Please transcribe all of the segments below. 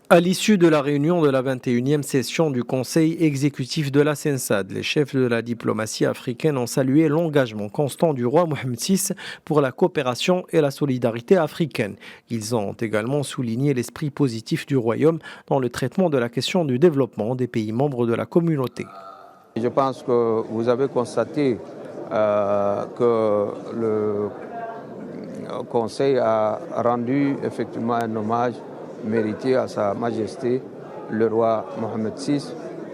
À l'issue de la réunion de la 21e session du Conseil exécutif de la CENSAD, les chefs de la diplomatie africaine ont salué l'engagement constant du roi Mohamed VI pour la coopération et la solidarité africaine. Ils ont également souligné l'esprit positif du royaume dans le traitement de la question du développement des pays membres de la communauté. Je pense que vous avez constaté que le Conseil a rendu effectivement un hommage mérité à Sa Majesté le roi Mohamed VI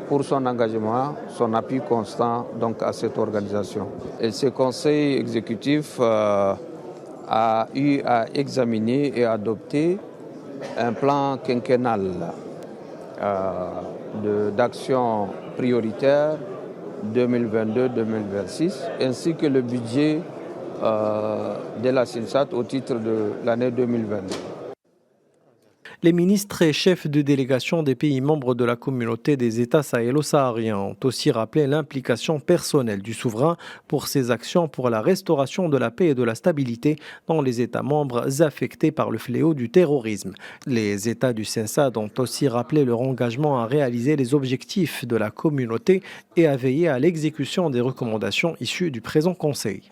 pour son engagement, son appui constant donc, à cette organisation. Et ce Conseil exécutif a eu à examiner et adopter un plan quinquennal d'action prioritaire 2022-2026, ainsi que le budget de la CENSAD au titre de l'année 2022. Les ministres et chefs de délégation des pays membres de la communauté des États sahélo-sahariens ont aussi rappelé l'implication personnelle du souverain pour ses actions pour la restauration de la paix et de la stabilité dans les États membres affectés par le fléau du terrorisme. Les États du CENSAD ont aussi rappelé leur engagement à réaliser les objectifs de la communauté et à veiller à l'exécution des recommandations issues du présent Conseil.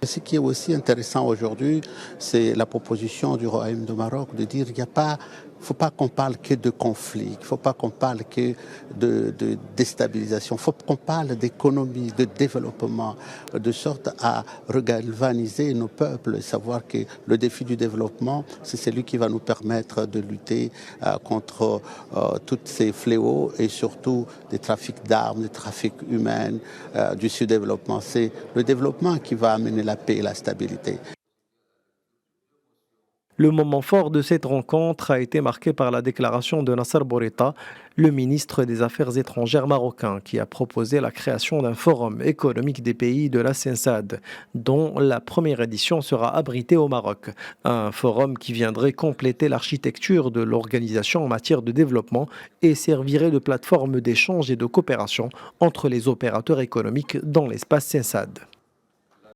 Ce qui est aussi intéressant aujourd'hui, c'est la proposition du Royaume du Maroc de dire qu'il n'y a pas, faut pas qu'on parle que de conflit, il ne faut pas qu'on parle que de déstabilisation, il faut qu'on parle d'économie, de développement, de sorte à regalvaniser nos peuples, savoir que le défi du développement, c'est celui qui va nous permettre de lutter contre tous ces fléaux et surtout des trafics d'armes, des trafics humains, du sous-développement. C'est le développement qui va amener la paix et la stabilité. Le moment fort de cette rencontre a été marqué par la déclaration de Nasser Bourita, le ministre des Affaires étrangères marocain, qui a proposé la création d'un forum économique des pays de la CENSAD, dont la première édition sera abritée au Maroc. Un forum qui viendrait compléter l'architecture de l'organisation en matière de développement et servirait de plateforme d'échange et de coopération entre les opérateurs économiques dans l'espace CENSAD.